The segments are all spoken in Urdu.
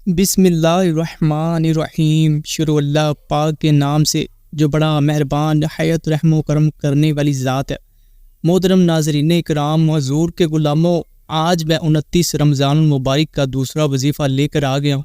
بسم اللہ الرحمن الرحیم۔ شروع اللہ پاک کے نام سے جو بڑا مہربان نہایت رحم و کرم کرنے والی ذات ہے۔ محترم ناظرین اکرام، حضور کے غلاموں، آج میں 29 رمضان المبارک کا دوسرا وظیفہ لے کر آ گیا ہوں،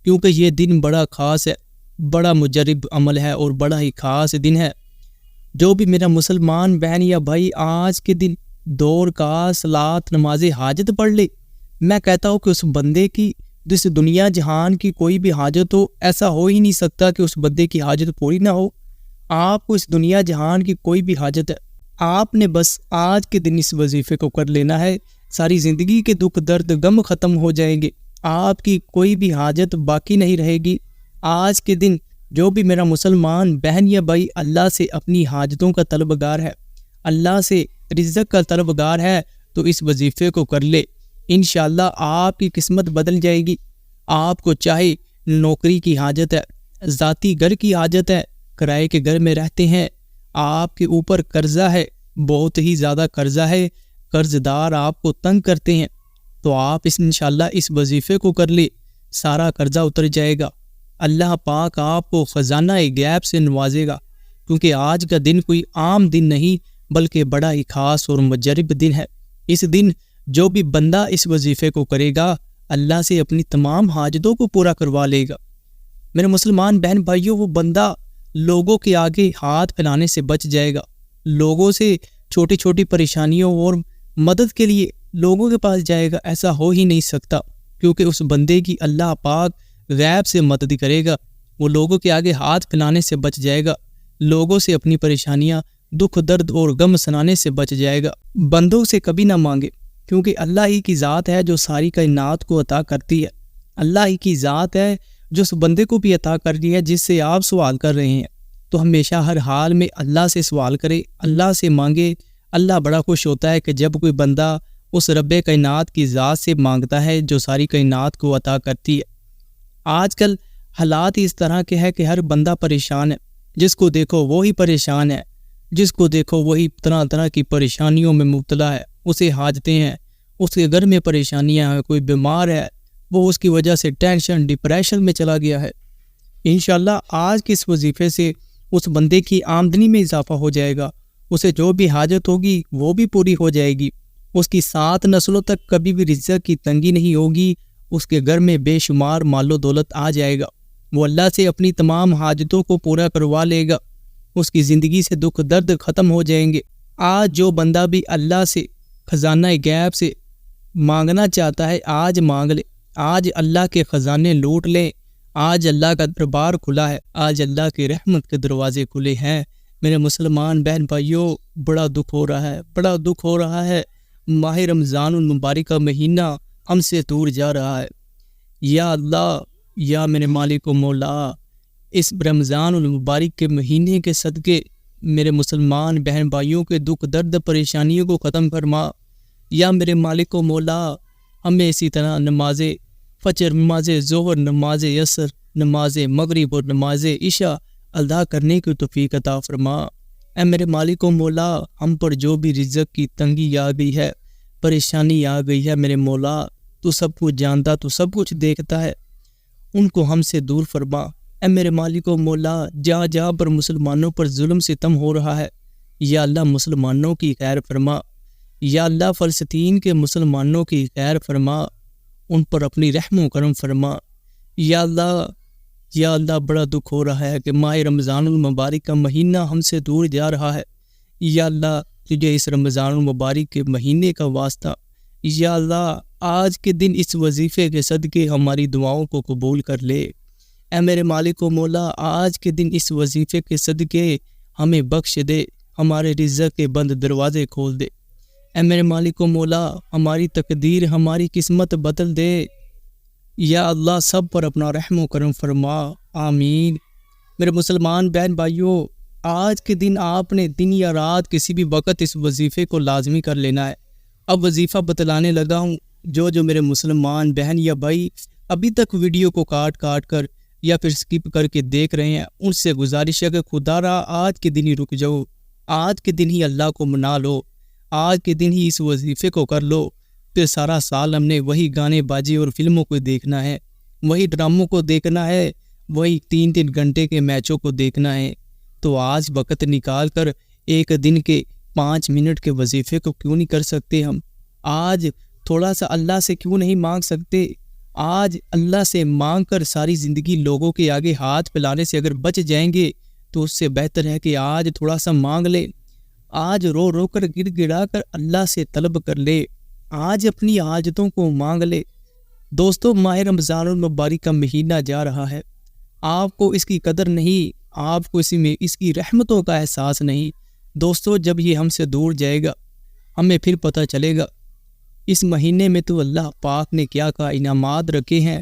کیونکہ یہ دن بڑا خاص ہے، بڑا مجرب عمل ہے اور بڑا ہی خاص دن ہے۔ جو بھی میرا مسلمان بہن یا بھائی آج کے دن 2 رکعت صلاۃ نماز حاجت پڑھ لے، میں کہتا ہوں کہ اس بندے کی جس دنیا جہان کی کوئی بھی حاجت ہو، ایسا ہو ہی نہیں سکتا کہ اس بندے کی حاجت پوری نہ ہو۔ آپ کو اس دنیا جہان کی کوئی بھی حاجت ہے، آپ نے بس آج کے دن اس وظیفے کو کر لینا ہے، ساری زندگی کے دکھ درد غم ختم ہو جائیں گے، آپ کی کوئی بھی حاجت باقی نہیں رہے گی۔ آج کے دن جو بھی میرا مسلمان بہن یا بھائی اللہ سے اپنی حاجتوں کا طلبگار ہے، اللہ سے رزق کا طلبگار ہے، تو اس وظیفے کو کر لے، انشاءاللہ آپ کی قسمت بدل جائے گی۔ آپ کو چاہے نوکری کی حاجت ہے، ذاتی گھر کی حاجت ہے، کرائے کے گھر میں رہتے ہیں، آپ کے اوپر قرضہ ہے، بہت ہی زیادہ قرضہ ہے، قرض دار آپ کو تنگ کرتے ہیں، تو آپ انشاءاللہ اس وظیفے کو کر لے، سارا قرضہ اتر جائے گا۔ اللہ پاک آپ کو خزانہ غیب سے نوازے گا، کیونکہ آج کا دن کوئی عام دن نہیں بلکہ بڑا ہی خاص اور مجرب دن ہے۔ اس دن جو بھی بندہ اس وظیفے کو کرے گا، اللہ سے اپنی تمام حاجتوں کو پورا کروا لے گا۔ میرے مسلمان بہن بھائیوں، وہ بندہ لوگوں کے آگے ہاتھ پھیلانے سے بچ جائے گا، لوگوں سے چھوٹی چھوٹی پریشانیوں اور مدد کے لیے لوگوں کے پاس جائے گا، ایسا ہو ہی نہیں سکتا، کیونکہ اس بندے کی اللہ پاک غیب سے مدد کرے گا، وہ لوگوں کے آگے ہاتھ پھیلانے سے بچ جائے گا، لوگوں سے اپنی پریشانیاں دکھ درد اور غم سنانے سے بچ جائے گا۔ بندوں سے کبھی نہ مانگے، کیونکہ اللہ ہی کی ذات ہے جو ساری کائنات کو عطا کرتی ہے، اللہ ہی کی ذات ہے جو اس بندے کو بھی عطا کر دی ہے جس سے آپ سوال کر رہے ہیں۔ تو ہمیشہ ہر حال میں اللہ سے سوال کرے، اللہ سے مانگے۔ اللہ بڑا خوش ہوتا ہے کہ جب کوئی بندہ اس رب کائنات کی ذات سے مانگتا ہے جو ساری کائنات کو عطا کرتی ہے۔ آج کل حالات اس طرح کے ہیں کہ ہر بندہ پریشان ہے، جس کو دیکھو وہی پریشان ہے، جس کو دیکھو وہی طرح طرح کی پریشانیوں میں مبتلا ہے، اسے حاجتیں ہیں، اس کے گھر میں پریشانیاں ہیں، کوئی بیمار ہے، وہ اس کی وجہ سے ٹینشن ڈپریشن میں چلا گیا ہے۔ انشاءاللہ آج کے اس وظیفے سے اس بندے کی آمدنی میں اضافہ ہو جائے گا، اسے جو بھی حاجت ہوگی وہ بھی پوری ہو جائے گی، اس کی 7 نسلوں تک کبھی بھی رزق کی تنگی نہیں ہوگی، اس کے گھر میں بے شمار مال و دولت آ جائے گا، وہ اللہ سے اپنی تمام حاجتوں کو پورا کروا لے گا، اس کی زندگی سے دکھ درد ختم ہو جائیں گے۔ آج جو بندہ بھی اللہ سے خزانہ غیب سے مانگنا چاہتا ہے، آج مانگ لے، آج اللہ کے خزانے لوٹ لیں، آج اللہ کا دربار کھلا ہے، آج اللہ کی رحمت کے دروازے کھلے ہیں۔ میرے مسلمان بہن بھائیوں، بڑا دکھ ہو رہا ہے، بڑا دکھ ہو رہا ہے، ماہ رمضان المبارک کا مہینہ ہم سے دور جا رہا ہے۔ یا اللہ، یا میرے مالک و مولا، اس رمضان المبارک کے مہینے کے صدقے میرے مسلمان بہن بھائیوں کے دکھ درد پریشانیوں کو ختم فرما۔ یا میرے مالک و مولا، ہمیں اسی طرح نماز فجر، نماز ظہر، نماز عصر، نماز مغرب اور نماز عشاء ادا کرنے کی توفیق عطا فرما۔ اے میرے مالک و مولا، ہم پر جو بھی رزق کی تنگی آ گئی ہے، پریشانی آ گئی ہے، میرے مولا تو سب کچھ جانتا، تو سب کچھ دیکھتا ہے، ان کو ہم سے دور فرما۔ اے میرے مالک و مولا، جہاں جہاں پر مسلمانوں پر ظلم ستم ہو رہا ہے، یا اللہ مسلمانوں کی خیر فرما، یا اللہ فلسطین کے مسلمانوں کی خیر فرما، ان پر اپنی رحم و کرم فرما۔ یا اللہ، یا اللہ، بڑا دکھ ہو رہا ہے کہ ماہ رمضان المبارک کا مہینہ ہم سے دور جا رہا ہے۔ یا اللہ، تجھے اس رمضان المبارک کے مہینے کا واسطہ، یا اللہ آج کے دن اس وظیفے کے صدقے ہماری دعاؤں کو قبول کر لے۔ اے میرے مالک و مولا، آج کے دن اس وظیفے کے صدقے ہمیں بخش دے، ہمارے رزق کے بند دروازے کھول دے۔ اے میرے مالک و مولا، ہماری تقدیر، ہماری قسمت بدل دے۔ یا اللہ، سب پر اپنا رحم و کرم فرما، آمین۔ میرے مسلمان بہن بھائیوں، آج کے دن آپ نے دن یا رات کسی بھی وقت اس وظیفے کو لازمی کر لینا ہے۔ اب وظیفہ بتلانے لگا ہوں، جو میرے مسلمان بہن یا بھائی ابھی تک ویڈیو کو کاٹ کر یا پھر سکپ کر کے دیکھ رہے ہیں، ان سے گزارش ہے کہ خدا را آج کے دن ہی رک جاؤ، آج کے دن ہی اللہ کو منا لو، آج کے دن ہی اس وظیفے کو کر لو، پھر سارا سال ہم نے وہی گانے بازی اور فلموں کو دیکھنا ہے، وہی ڈراموں کو دیکھنا ہے، وہی 3 گھنٹے کے میچوں کو دیکھنا ہے، تو آج وقت نکال کر ایک دن کے 5 منٹ کے وظیفے کو کیوں نہیں کر سکتے؟ ہم آج تھوڑا سا اللہ سے کیوں نہیں مانگ سکتے؟ آج اللہ سے مانگ کر ساری زندگی لوگوں کے آگے ہاتھ پھیلانے سے اگر بچ جائیں گے تو اس سے بہتر ہے کہ آج تھوڑا سا مانگ لے، آج رو رو کر گڑ گڑا کر اللہ سے طلب کر لے، آج اپنی حاجتوں کو مانگ لے۔ دوستو، ماہ رمضان المبارک کا مہینہ جا رہا ہے، آپ کو اس کی قدر نہیں، آپ کو اس کی رحمتوں کا احساس نہیں۔ دوستو، جب یہ ہم سے دور جائے گا ہمیں پھر پتہ چلے گا اس مہینے میں تو اللہ پاک نے کیا کیا انعامات رکھے ہیں۔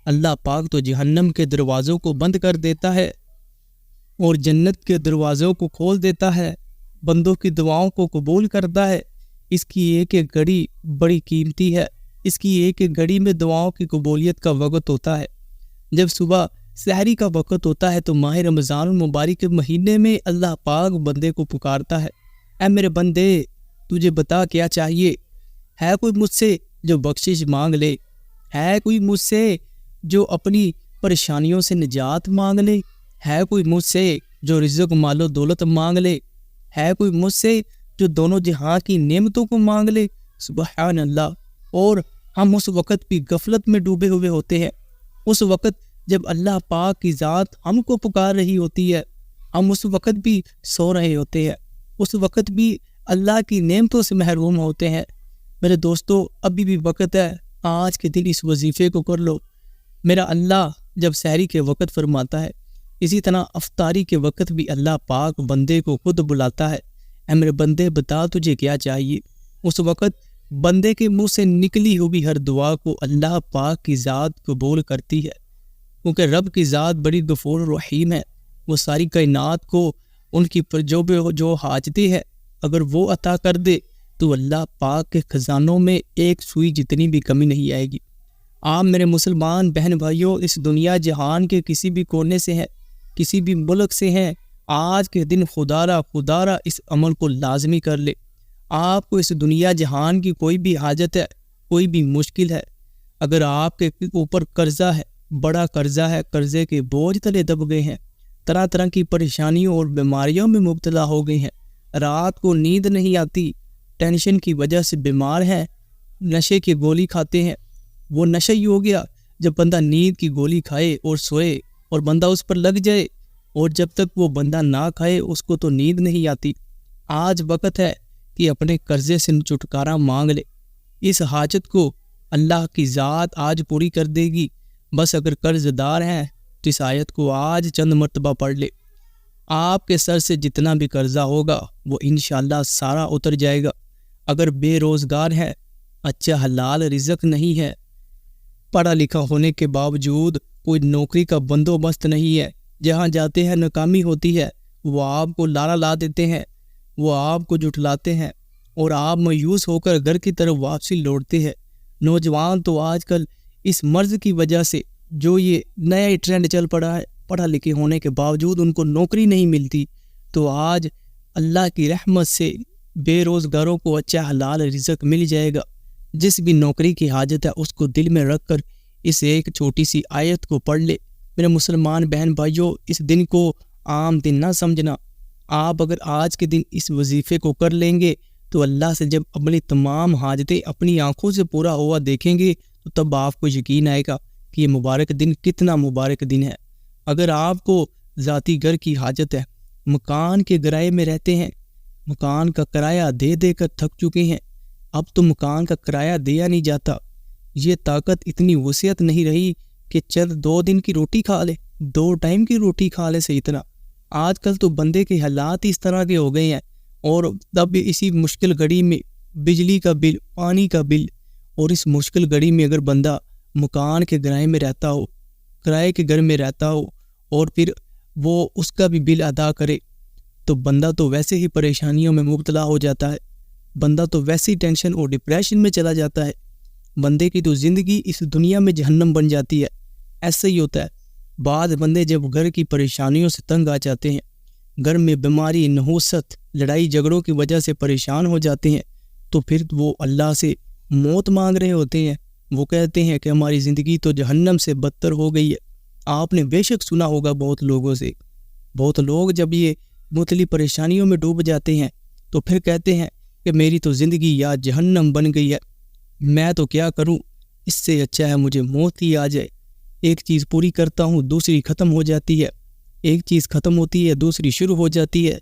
اللہ پاک تو جہنم کے دروازوں کو بند کر دیتا ہے اور جنت کے دروازوں کو کھول دیتا ہے، بندوں کی دعاؤں کو قبول کرتا ہے۔ اس کی ایک ایک گھڑی بڑی قیمتی ہے، اس کی ایک ایک گھڑی میں دعاؤں کی قبولیت کا وقت ہوتا ہے۔ جب صبح سحری کا وقت ہوتا ہے تو ماہ رمضان المبارک کے مہینے میں اللہ پاک بندے کو پکارتا ہے، اے میرے بندے، تجھے بتا کیا چاہیے؟ ہے کوئی مجھ سے جو بخشش مانگ لے؟ ہے کوئی مجھ سے جو اپنی پریشانیوں سے نجات مانگ لے؟ ہے کوئی مجھ سے جو رزق مال و دولت مانگ لے؟ ہے کوئی مجھ سے جو دونوں جہاں کی نعمتوں کو مانگ لے؟ سبحان اللہ۔ اور ہم اس وقت بھی غفلت میں ڈوبے ہوئے ہوتے ہیں، اس وقت جب اللہ پاک کی ذات ہم کو پکار رہی ہوتی ہے، ہم اس وقت بھی سو رہے ہوتے ہیں، اس وقت بھی اللہ کی نعمتوں سے محروم ہوتے ہیں۔ میرے دوستو، ابھی بھی وقت ہے، آج کے دن اس وظیفے کو کر لو۔ میرا اللہ جب سحری کے وقت فرماتا ہے، اسی طرح افطاری کے وقت بھی اللہ پاک بندے کو خود بلاتا ہے، اے میرے بندے بتا تجھے کیا چاہیے؟ اس وقت بندے کے منہ سے نکلی ہوئی ہر دعا کو اللہ پاک کی ذات قبول کرتی ہے، کیونکہ رب کی ذات بڑی غفور رحیم ہے۔ وہ ساری کائنات کو ان کی جو حاجتیں ہے اگر وہ عطا کر دے تو اللہ پاک کے خزانوں میں ایک سوئی جتنی بھی کمی نہیں آئے گی۔ آپ میرے مسلمان بہن بھائیوں، اس دنیا جہان کے کسی بھی کونے سے ہیں، کسی بھی ملک سے ہیں، آج کے دن خدا را اس عمل کو لازمی کر لے۔ آپ کو اس دنیا جہان کی کوئی بھی حاجت ہے، کوئی بھی مشکل ہے، اگر آپ کے اوپر قرضہ ہے، بڑا قرضہ ہے، قرضے کے بوجھ تلے دب گئے ہیں، طرح طرح کی پریشانیوں اور بیماریوں میں مبتلا ہو گئے ہیں، رات کو نیند نہیں آتی، ٹینشن کی وجہ سے بیمار ہیں، نشے کی گولی کھاتے ہیں، وہ نشہ ہی ہو گیا جب بندہ نیند کی گولی کھائے اور سوئے اور بندہ اس پر لگ جائے، اور جب تک وہ بندہ نہ کھائے اس کو تو نیند نہیں آتی۔ آج وقت ہے کہ اپنے قرضے سے چھٹکارا مانگ لے، اس حاجت کو اللہ کی ذات آج پوری کر دے گی۔ بس اگر قرض دار ہیں تو اس آیت کو آج چند مرتبہ پڑھ لے، آپ کے سر سے جتنا بھی قرضہ ہوگا وہ انشاءاللہ سارا اتر جائے گا۔ اگر بے روزگار ہے، اچھا حلال رزق نہیں ہے، پڑھا لکھا ہونے کے باوجود کوئی نوکری کا بندوبست نہیں ہے، جہاں جاتے ہیں ناکامی ہوتی ہے، وہ آپ کو لالا لا دیتے ہیں، وہ آپ کو جھٹلاتے ہیں اور آپ مایوس ہو کر گھر کی طرف واپسی لوٹتے ہیں۔ نوجوان تو آج کل اس مرض کی وجہ سے جو یہ نیا ٹرینڈ چل پڑا ہے، پڑھا لکھے ہونے کے باوجود ان کو نوکری نہیں ملتی، تو آج اللہ کی رحمت سے بے روزگاروں کو اچھا حلال رزق مل جائے گا۔ جس بھی نوکری کی حاجت ہے اس کو دل میں رکھ کر اس ایک چھوٹی سی آیت کو پڑھ لے۔ میرے مسلمان بہن بھائیوں، اس دن کو عام دن نہ سمجھنا۔ آپ اگر آج کے دن اس وظیفے کو کر لیں گے تو اللہ سے جب اپنی تمام حاجتیں اپنی آنکھوں سے پورا ہوا دیکھیں گے تو تب آپ کو یقین آئے گا کہ یہ مبارک دن کتنا مبارک دن ہے۔ اگر آپ کو ذاتی گھر کی حاجت ہے، مکان کے کرائے میں رہتے ہیں، مکان کا کرایہ دے دے کر تھک چکے ہیں، اب تو مکان کا کرایہ دیا نہیں جاتا، یہ طاقت اتنی وسعت نہیں رہی کہ چند 2 دن کی روٹی کھا لے، 2 ٹائم کی روٹی کھا لے سے اتنا۔ آج کل تو بندے کے حالات اس طرح کے ہو گئے ہیں، اور تب اسی مشکل گھڑی میں بجلی کا بل، پانی کا بل، اور اس مشکل گھڑی میں اگر بندہ مکان کے کرائے میں رہتا ہو، کرائے کے گھر میں رہتا ہو، اور پھر وہ اس کا بھی بل ادا کرے، تو بندہ تو ویسے ہی پریشانیوں میں مبتلا ہو جاتا ہے، بندہ تو ویسے ہی ٹینشن اور ڈپریشن میں چلا جاتا ہے، بندے کی تو زندگی اس دنیا میں جہنم بن جاتی ہے۔ ایسا ہی ہوتا ہے، بعض بندے جب گھر کی پریشانیوں سے تنگ آ جاتے ہیں، گھر میں بیماری، نحوست، لڑائی جھگڑوں کی وجہ سے پریشان ہو جاتے ہیں، تو پھر وہ اللہ سے موت مانگ رہے ہوتے ہیں، وہ کہتے ہیں کہ ہماری زندگی تو جہنم سے بدتر ہو گئی ہے۔ آپ نے بے شک سنا ہوگا بہت لوگوں سے، بہت لوگ جب یہ مختلف پریشانیوں میں ڈوب جاتے ہیں تو پھر کہتے ہیں کہ میری تو زندگی یا جہنم بن گئی ہے، میں تو کیا کروں، اس سے اچھا ہے مجھے موت ہی آ جائے۔ ایک چیز پوری کرتا ہوں دوسری ختم ہو جاتی ہے، ایک چیز ختم ہوتی ہے دوسری شروع ہو جاتی ہے۔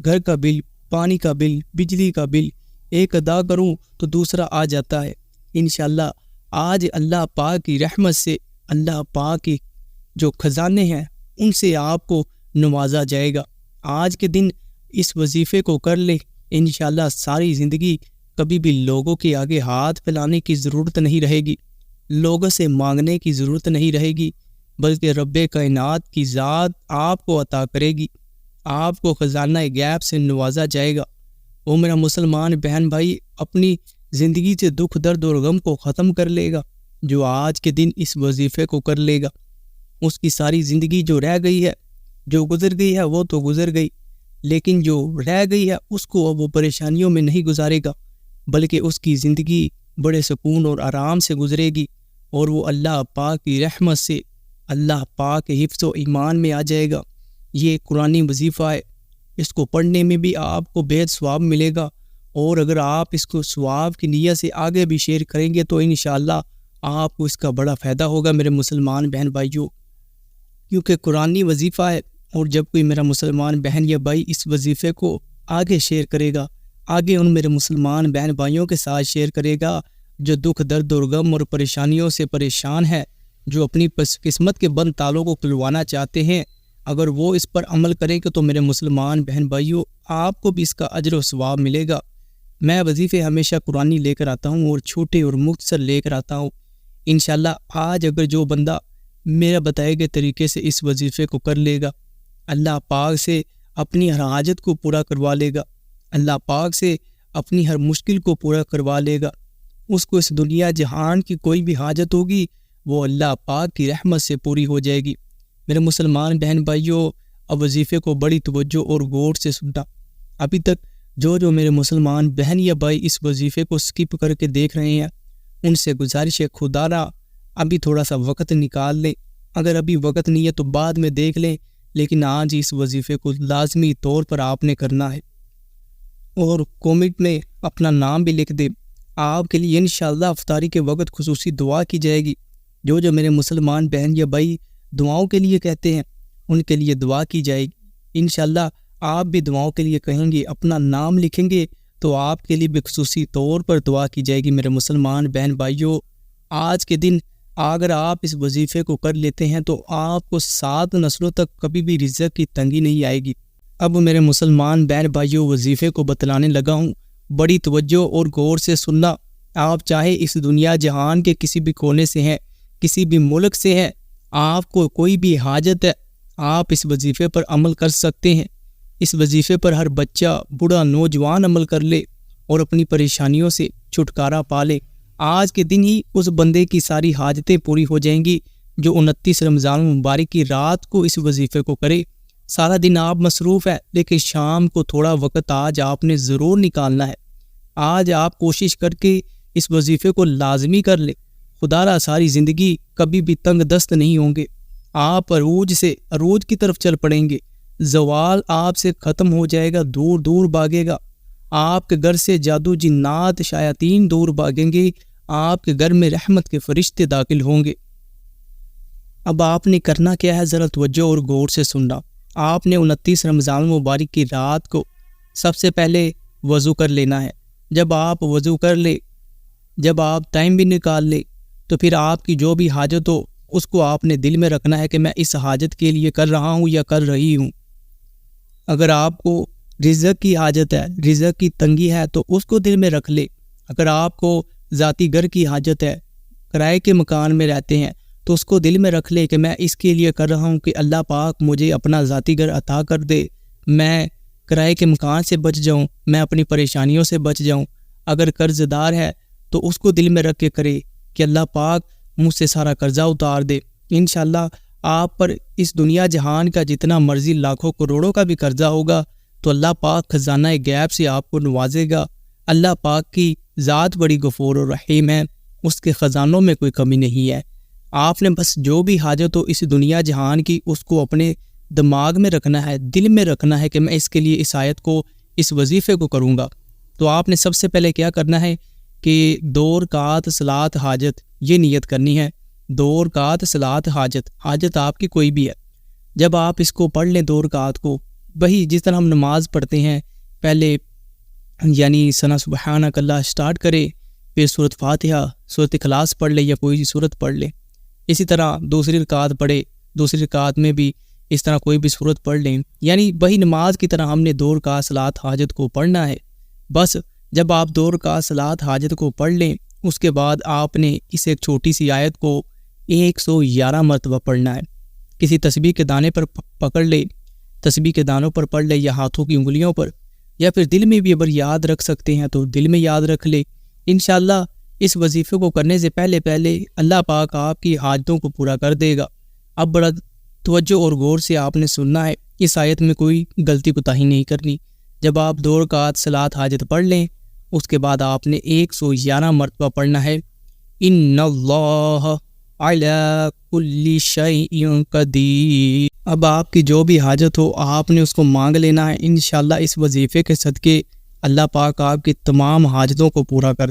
گھر کا بل، پانی کا بل، بجلی کا بل ایک ادا کروں تو دوسرا آ جاتا ہے۔ انشاءاللہ آج اللہ پاک کی رحمت سے، اللہ پاک کی جو خزانے ہیں ان سے آپ کو نوازا جائے گا۔ آج کے دن اس وظیفے کو کر لے، انشاءاللہ ساری زندگی کبھی بھی لوگوں کے آگے ہاتھ پھیلانے کی ضرورت نہیں رہے گی، لوگوں سے مانگنے کی ضرورت نہیں رہے گی، بلکہ رب کائنات کی ذات آپ کو عطا کرے گی، آپ کو خزانہ غیب سے نوازا جائے گا۔ وہ میرا مسلمان بہن بھائی اپنی زندگی سے دکھ درد اور غم کو ختم کر لے گا، جو آج کے دن اس وظیفے کو کر لے گا۔ اس کی ساری زندگی جو رہ گئی ہے، جو گزر گئی ہے وہ تو گزر گئی، لیکن جو رہ گئی ہے اس کو اب وہ پریشانیوں میں نہیں گزارے گا، بلکہ اس کی زندگی بڑے سکون اور آرام سے گزرے گی، اور وہ اللہ پاک کی رحمت سے اللہ پاک کے حفظ و ایمان میں آ جائے گا۔ یہ قرآنی وظیفہ ہے، اس کو پڑھنے میں بھی آپ کو بہت ثواب ملے گا، اور اگر آپ اس کو ثواب کی نیت سے آگے بھی شیئر کریں گے تو انشاءاللہ آپ کو اس کا بڑا فائدہ ہوگا میرے مسلمان بہن بھائیوں، کیونکہ قرآنی وظیفہ ہے۔ اور جب کوئی میرا مسلمان بہن یا بھائی اس وظیفے کو آگے شیئر کرے گا، آگے ان میرے مسلمان بہن بھائیوں کے ساتھ شیئر کرے گا جو دکھ درد اور غم اور پریشانیوں سے پریشان ہے، جو اپنی قسمت کے بند تالوں کو کھلوانا چاہتے ہیں، اگر وہ اس پر عمل کریں گے تو میرے مسلمان بہن بھائیوں آپ کو بھی اس کا اجر و ثواب ملے گا۔ میں وظیفے ہمیشہ قرآنی لے کر آتا ہوں اور چھوٹے اور مختصر لے کر آتا ہوں۔ انشاءاللہ آج اگر جو بندہ میرا بتائے گئے طریقے سے اس وظیفے کو کر لے گا، اللہ پاک سے اپنی ہر حاجت کو پورا کروا لے گا، اللہ پاک سے اپنی ہر مشکل کو پورا کروا لے گا۔ اس کو اس دنیا جہان کی کوئی بھی حاجت ہوگی وہ اللہ پاک کی رحمت سے پوری ہو جائے گی۔ میرے مسلمان بہن بھائیوں، اب وظیفے کو بڑی توجہ اور غور سے سننا۔ ابھی تک جو میرے مسلمان بہن یا بھائی اس وظیفے کو سکپ کر کے دیکھ رہے ہیں، ان سے گزارش ہے خدا را ابھی تھوڑا سا وقت نکال لیں، اگر ابھی وقت نہیں ہے تو بعد میں دیکھ لیں، لیکن آج اس وظیفے کو لازمی طور پر آپ نے کرنا ہے، اور کومنٹ میں اپنا نام بھی لکھ دیں۔ آپ کے لیے انشاءاللہ افطاری کے وقت خصوصی دعا کی جائے گی۔ جو میرے مسلمان بہن یا بھائی دعاؤں کے لیے کہتے ہیں ان کے لیے دعا کی جائے گی۔ انشاءاللہ آپ بھی دعاؤں کے لیے کہیں گے، اپنا نام لکھیں گے تو آپ کے لیے بھی خصوصی طور پر دعا کی جائے گی۔ میرے مسلمان بہن بھائیوں، آج کے دن اگر آپ اس وظیفے کو کر لیتے ہیں تو آپ کو 7 نسلوں تک کبھی بھی رزق کی تنگی نہیں آئے گی۔ اب میرے مسلمان بہن بھائیوں وظیفے کو بتلانے لگا ہوں، بڑی توجہ اور غور سے سننا۔ آپ چاہے اس دنیا جہان کے کسی بھی کونے سے ہیں، کسی بھی ملک سے ہیں، آپ کو کوئی بھی حاجت ہے، آپ اس وظیفے پر عمل کر سکتے ہیں۔ اس وظیفے پر ہر بچہ، بوڑھا، نوجوان عمل کر لے اور اپنی پریشانیوں سے چھٹکارا پا لے۔ آج کے دن ہی اس بندے کی ساری حاجتیں پوری ہو جائیں گی جو 29 رمضان مبارک کی رات کو اس وظیفے کو کرے۔ سارا دن آپ مصروف ہے، لیکن شام کو تھوڑا وقت آج آپ نے ضرور نکالنا ہے۔ آج آپ کوشش کر کے اس وظیفے کو لازمی کر لیں، خدا را ساری زندگی کبھی بھی تنگ دست نہیں ہوں گے۔ آپ عروج سے عروج کی طرف چل پڑیں گے، زوال آپ سے ختم ہو جائے گا، دور دور بھاگے گا۔ آپ کے گھر سے جادو، جنات، شیاطین دور بھاگیں گے، آپ کے گھر میں رحمت کے فرشتے داخل ہوں گے۔ اب آپ نے کرنا کیا ہے، ذرا توجہ اور غور سے سننا۔ آپ نے 29 رمضان مبارک کی رات کو سب سے پہلے وضو کر لینا ہے۔ جب آپ وضو کر لے، جب آپ ٹائم بھی نکال لے، تو پھر آپ کی جو بھی حاجت ہو اس کو آپ نے دل میں رکھنا ہے کہ میں اس حاجت کے لیے کر رہا ہوں یا کر رہی ہوں۔ اگر آپ کو رزق کی حاجت ہے، رزق کی تنگی ہے تو اس کو دل میں رکھ لے۔ اگر آپ کو ذاتی گھر کی حاجت ہے، کرائے کے مکان میں رہتے ہیں، تو اس کو دل میں رکھ لے کہ میں اس کے لیے کر رہا ہوں کہ اللہ پاک مجھے اپنا ذاتی گھر عطا کر دے، میں کرائے کے مکان سے بچ جاؤں، میں اپنی پریشانیوں سے بچ جاؤں۔ اگر قرض دار ہے تو اس کو دل میں رکھ کے کرے کہ اللہ پاک مجھ سے سارا قرضہ اتار دے۔ انشاءاللہ آپ پر اس دنیا جہان کا جتنا مرضی لاکھوں کروڑوں کا بھی قرضہ ہوگا تو اللہ پاک خزانہ غیب سے آپ کو نوازے گا۔ اللہ پاک کی ذات بڑی غفور و رحیم ہے، اس کے خزانوں میں کوئی کمی نہیں ہے۔ آپ نے بس جو بھی حاجت ہو اس دنیا جہان کی اس کو اپنے دماغ میں رکھنا ہے، دل میں رکھنا ہے کہ میں اس کے لیے اس آیت کو، اس وظیفے کو کروں گا۔ تو آپ نے سب سے پہلے کیا کرنا ہے کہ 2 رکعت صلاۃ حاجت یہ نیت کرنی ہے۔ 2 رکعت صلاۃ حاجت آپ کی کوئی بھی ہے، جب آپ اس کو پڑھ لیں 2 رکعت کو، وہی جس طرح ہم نماز پڑھتے ہیں، پہلے یعنی ثنا سبحانک اللہ سٹارٹ کرے، پھر سورۃ فاتحہ، سورۃ اخلاص پڑھ لے یا کوئی سورت پڑھ لے، اسی طرح دوسری رکعت پڑھے، دوسری رکعت میں بھی اس طرح کوئی بھی سورت پڑھ لیں، یعنی وہی نماز کی طرح ہم نے 2 رکعت صلاۃ حاجت کو پڑھنا ہے۔ بس جب آپ 2 رکعت صلاۃ حاجت کو پڑھ لیں، اس کے بعد آپ نے اس ایک چھوٹی سی آیت کو 111 مرتبہ پڑھنا ہے۔ کسی تسبیح کے دانے پر پکڑ لے، تسبیح کے دانوں پر پڑھ لے یا ہاتھوں کی انگلیوں پر، یا پھر دل میں بھی اگر یاد رکھ سکتے ہیں تو دل میں یاد رکھ لے۔ انشاءاللہ اس وظیفے کو کرنے سے پہلے اللہ پاک آپ کی حاجتوں کو پورا کر دے گا۔ اب بڑا توجہ اور غور سے آپ نے سننا ہے، اس آیت میں کوئی غلطی کوتاہی نہیں کرنی۔ جب آپ 2 رکعت صلاۃ حاجت پڑھ لیں، اس کے بعد آپ نے 111 مرتبہ پڑھنا ہے، ان اللہ علی کل شیء قدیر۔ اب آپ کی جو بھی حاجت ہو آپ نے اس کو مانگ لینا ہے، انشاءاللہ اس وظیفے کے صدقے اللہ پاک آپ کی تمام حاجتوں کو پورا کر